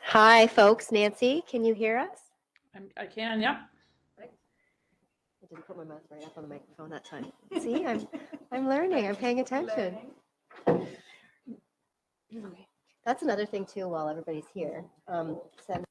Hi, folks. Nancy, can you hear us? I can, yeah. I didn't put my mouth right up on the microphone that time. See, I'm learning. I'm paying attention. That's another thing too. While everybody's here, send.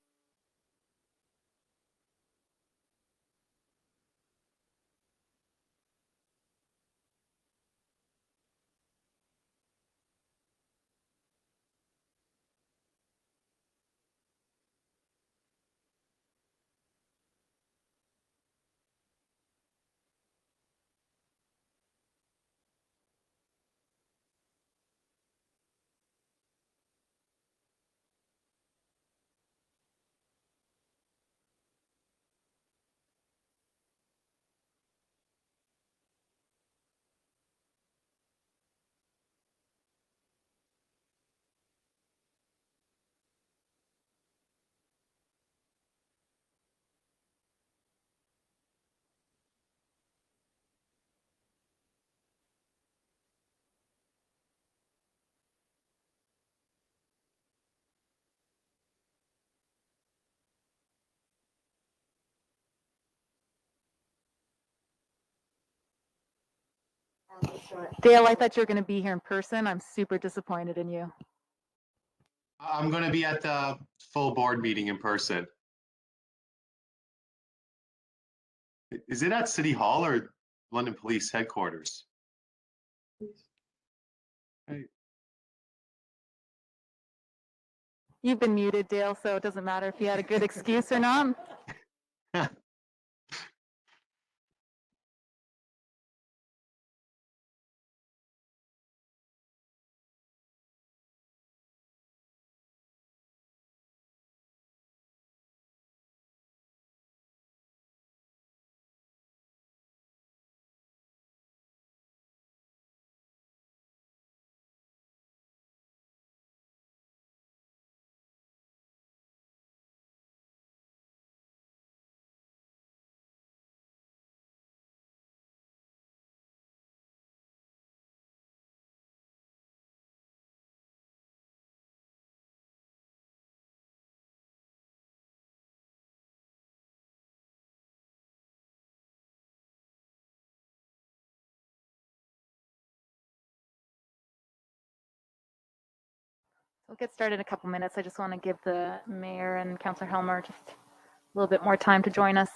Dale, I thought you were going to be here in person. I'm super disappointed in you. I'm going to be at the full board meeting in person. Is it at City Hall or London Police Headquarters? Right. You've been muted, Dale, so it doesn't matter if you had a good excuse or not. We'll get started in a couple minutes. I just want to give the mayor and Councillor Helmer just a little bit more time to join us.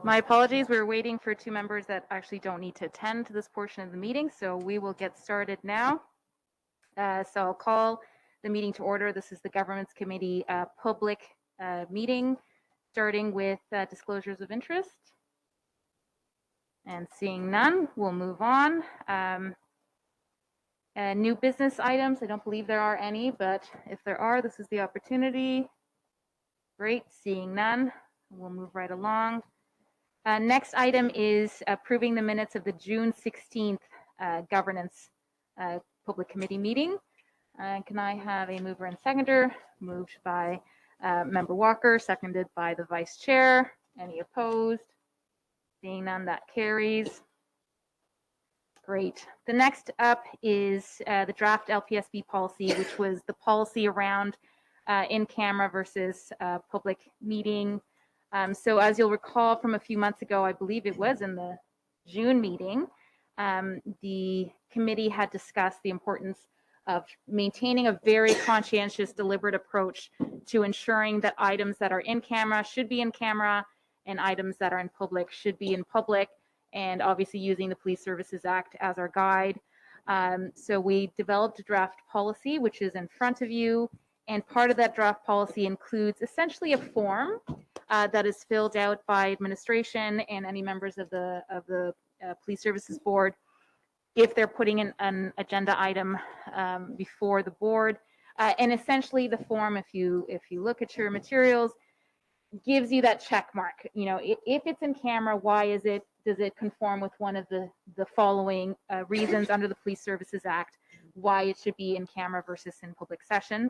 My apologies. We're waiting for two members that actually don't need to attend to this portion of the meeting, so we will get started now. So I'll call the meeting to order. This is the Governments Committee public meeting, starting with disclosures of interest. And seeing none, we'll move on. New business items, I don't believe there are any, but if there are, this is the opportunity. Great, seeing none, We'll move right along. Next item is approving the minutes of the June 16th governance public committee meeting. Can I have a mover and seconder? Moved by Member Walker, seconded by the Vice Chair. Any opposed? Seeing none, that carries. Great. The next up is the draft LPSB policy, which was the policy around in camera versus public meeting. So as you'll recall from a few months ago, I believe it was in the June meeting, the committee had discussed the importance of maintaining a very conscientious, deliberate approach to ensuring that items that are in camera should be in camera and items that are in public should be in public, and obviously using the Police Services Act as our guide. So we developed a draft policy, which is in front of you, and part of that draft policy includes essentially a form that is filled out by administration and any members of the Police Services Board if they're putting in an agenda item before the board. And essentially the form, if you look at your materials, gives you that check mark. You know, if it's in camera, why is it? Does it conform with one of the following reasons under the Police Services Act why it should be in camera versus in public session?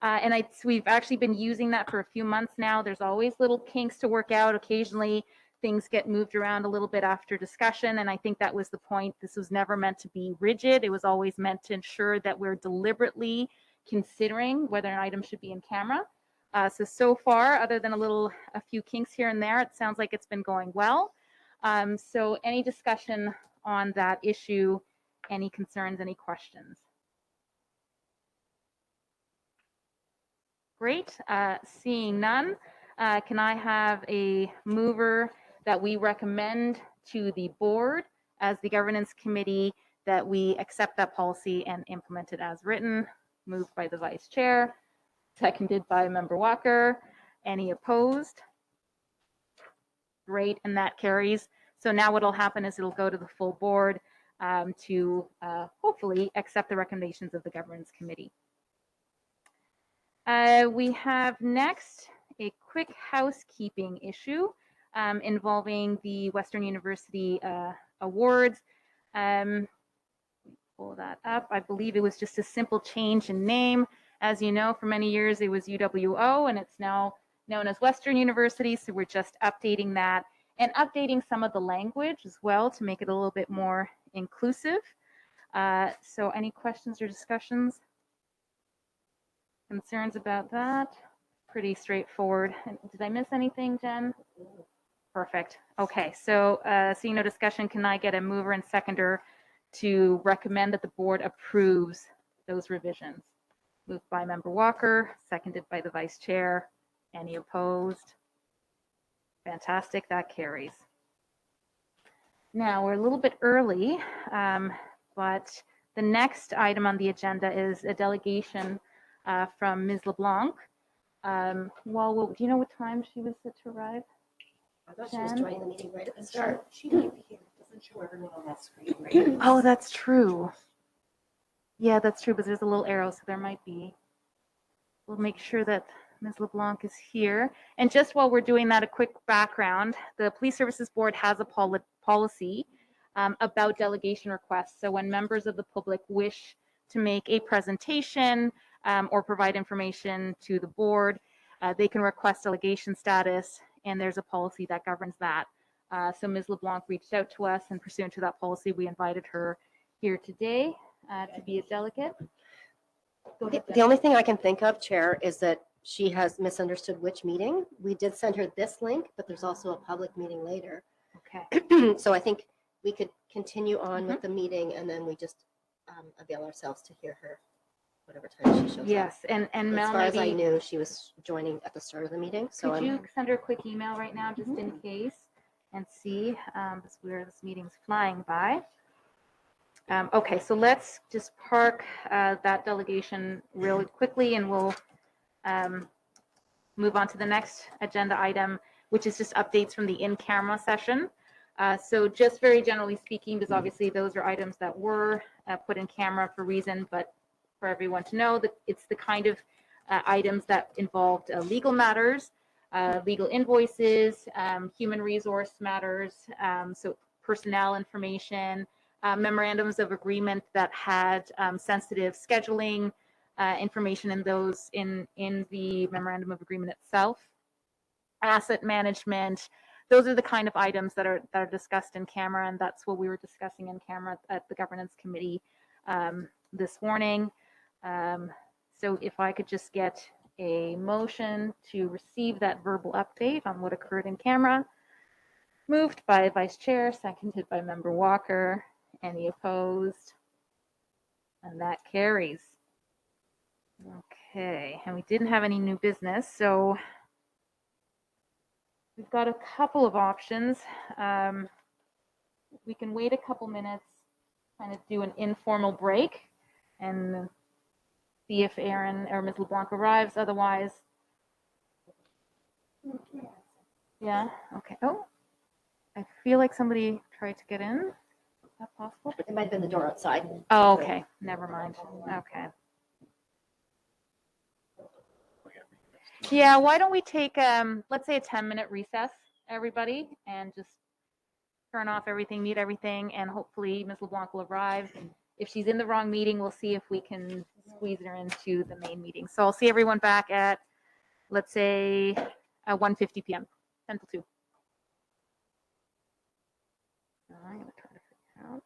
And we've actually been using that for a few months now. There's always little kinks to work out. Occasionally things get moved around a little bit after discussion, and I think that was the point. This was never meant to be rigid. It was always meant to ensure that we're deliberately considering whether an item should be in camera. So far, other than a few kinks here and there, it sounds like it's been going well. So any discussion on that issue, any concerns, any questions? Great, seeing none. Can I have a mover that we recommend to the board as the governance committee that we accept that policy and implement it as written? Moved by the Vice Chair, seconded by Member Walker. Any opposed? Great, and that carries. So now what'll happen is it'll go to the full board to hopefully accept the recommendations of the governance committee. We have next a quick housekeeping issue involving the Western University awards. Pull that up. I believe it was just a simple change in name. As you know, for many years it was UWO, and it's now known as Western University. So we're just updating that and updating some of the language as well to make it a little bit more inclusive. So any questions or discussions? Concerns about that? Pretty straightforward. Did I miss anything, Jen? Perfect. Okay, so seeing no discussion, can I get a mover and seconder to recommend that the board approves those revisions? Moved by Member Walker, seconded by the Vice Chair. Any opposed? Fantastic, that carries. Now we're a little bit early, but the next item on the agenda is a delegation from Ms. LeBlanc. Do you know what time she was set to arrive? I thought she was joining the meeting right at the start. She might be here. It doesn't show everyone on that screen right now. Oh, that's true. Yeah, that's true, but there's a little arrow, so there might be. We'll make sure that Ms. LeBlanc is here. And just while we're doing that, a quick background. The Police Services Board has a policy about delegation requests. So when members of the public wish to make a presentation or provide information to the board, they can request delegation status, and there's a policy that governs that. So Ms. LeBlanc reached out to us, and pursuant to that policy, we invited her here today to be a delegate. The only thing I can think of, Chair, is that she has misunderstood which meeting. We did send her this link, but there's also a public meeting later. Okay. So I think we could continue on with the meeting, and then we just avail ourselves to hear her whatever time she shows up. Yes, and As Mel, far as I maybe knew, she was joining at the start of the meeting. So could you send her a quick email right now, just in case, and see where this meeting's flying by. Okay, so let's just park that delegation really quickly, and we'll move on to the next agenda item, which is just updates from the in-camera session. So just very generally speaking, because obviously those are items that were put in camera for reason, but for everyone to know that it's the kind of items that involved legal matters. legal invoices, human resource matters, so personnel information, memorandums of agreement that had sensitive scheduling information in those in the memorandum of agreement itself, asset management. Those are the kind of items that are discussed in camera, and that's what we were discussing in camera at the governance committee this morning. So if I could just get a motion to receive that verbal update on what occurred in camera. Moved by Vice Chair, seconded by Member Walker. Any opposed? And that carries. Okay, and we didn't have any new business, so we've got a couple of options. We can wait a couple minutes, kind of do an informal break, and see if Aaron or Ms. LeBlanc arrives. Otherwise, yeah, okay. Oh, I feel like somebody tried to get in. Is that possible? It might have been the door outside. Oh, okay, never mind. Okay. Yeah, why don't we take, let's say a 10-minute recess, everybody, and just turn off everything, mute everything, and hopefully Ms. LeBlanc will arrive. If she's in the wrong meeting, we'll see if we can squeeze her into the main meeting. So I'll see everyone back at, let's say, 1:50 p.m., 10 to 2. I'm going to try to figure out.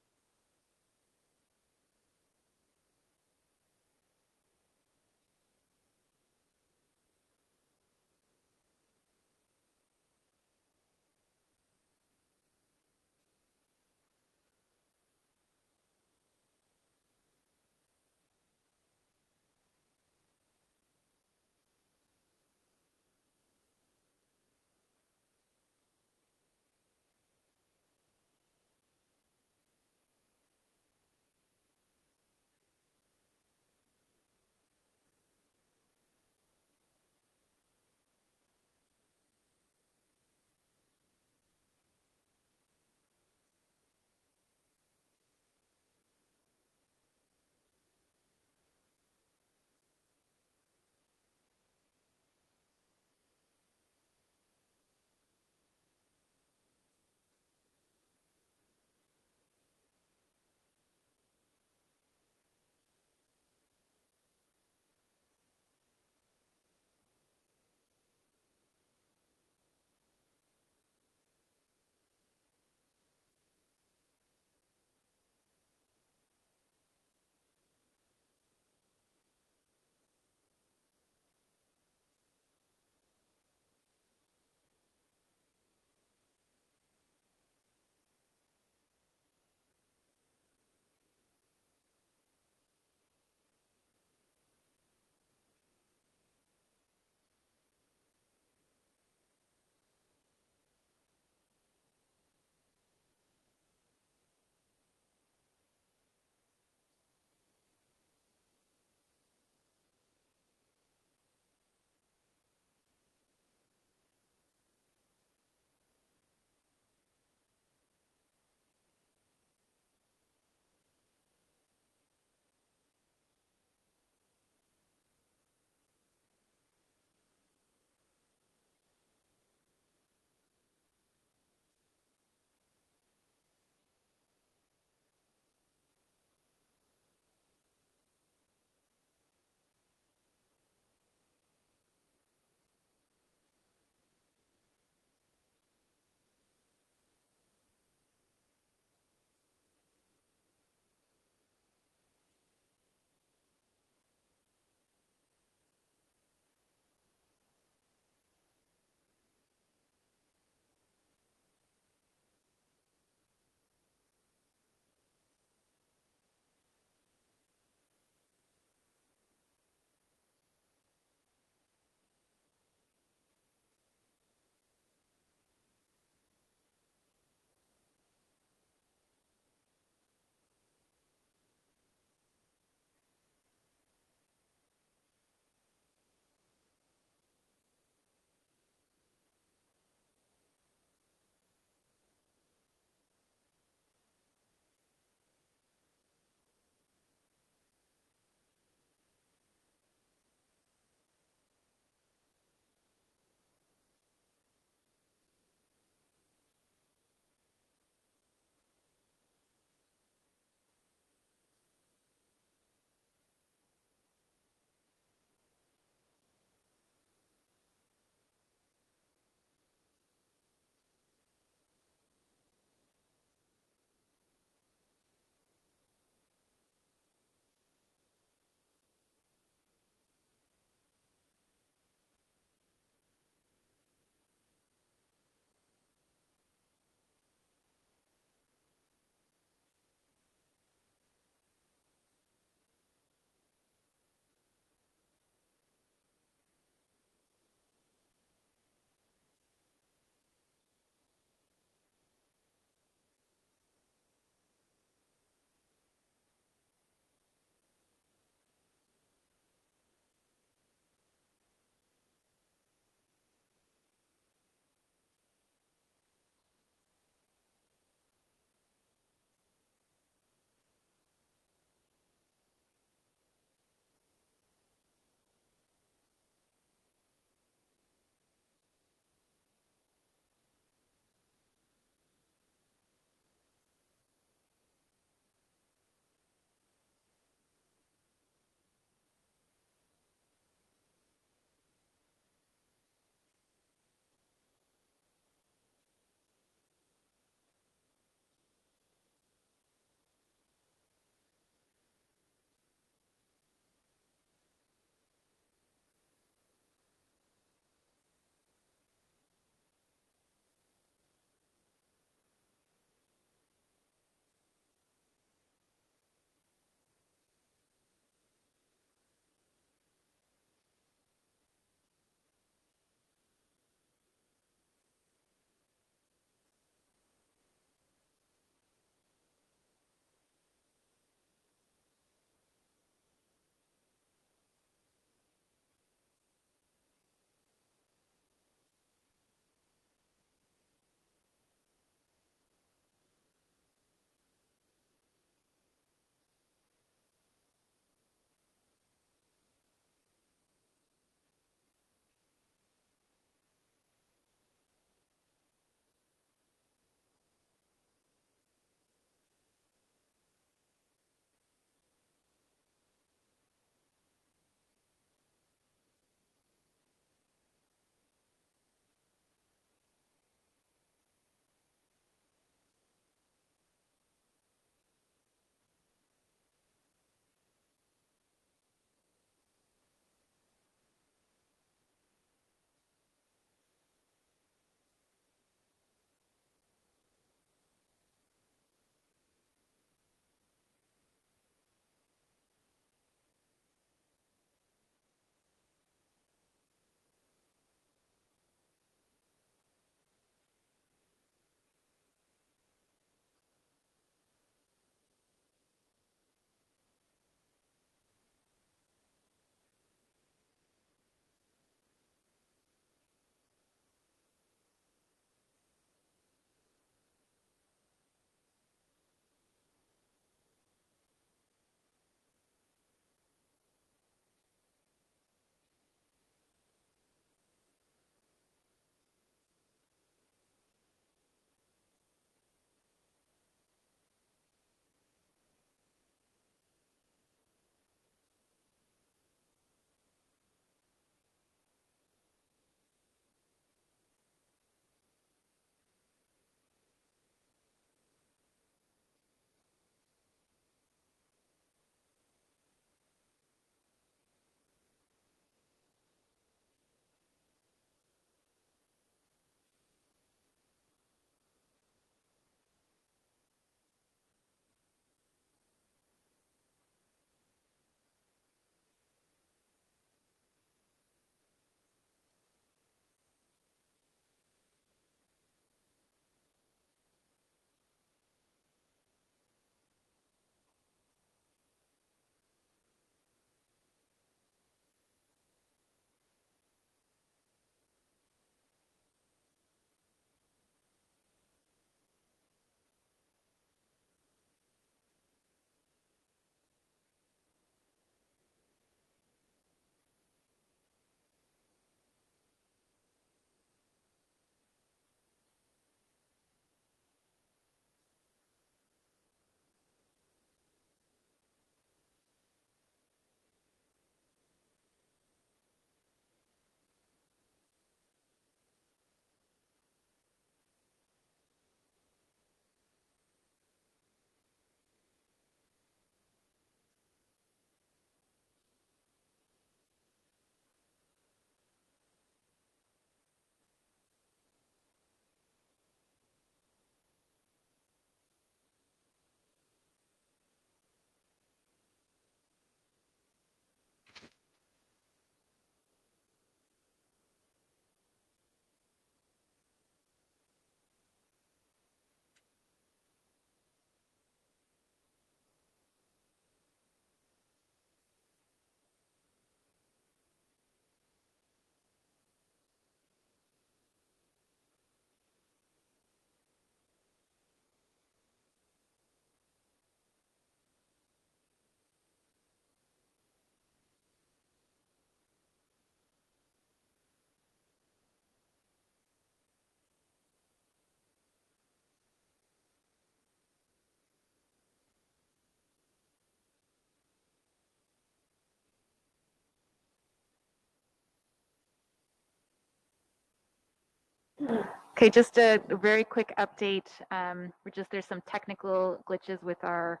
Okay, just a very quick update. There's some technical glitches with our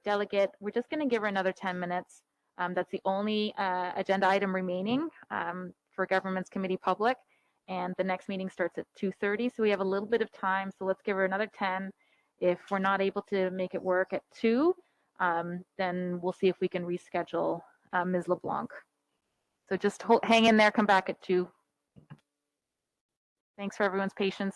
delegate. We're just going to give her another 10 minutes. That's the only agenda item remaining for Governments Committee Public, and the next meeting starts at 2:30. So we have a little bit of time. So let's give her another 10. If we're not able to make it work at 2, then we'll see if we can reschedule Ms. LeBlanc. So just hang in there. Come back at 2. Thanks for everyone's patience.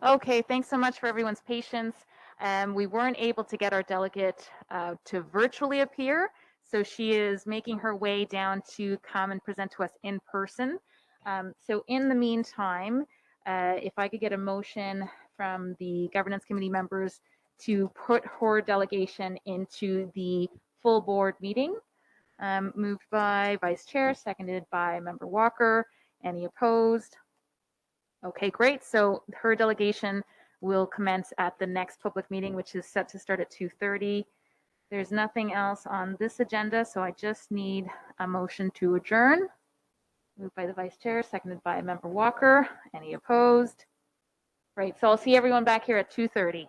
Okay, thanks so much for everyone's patience. We weren't able to get our delegate to virtually appear, so she is making her way down to come and present to us in person. So in the meantime, if I could get a motion from the governance committee members to put her delegation into the full board meeting. Moved by Vice Chair, seconded by Member Walker. Any opposed? Okay, great. So her delegation will commence at the next public meeting, which is set to start at 2:30. There's nothing else on this agenda, so I just need a motion to adjourn. Moved by the Vice Chair, seconded by Member Walker. Any opposed? Right, so I'll see everyone back here at 2:30.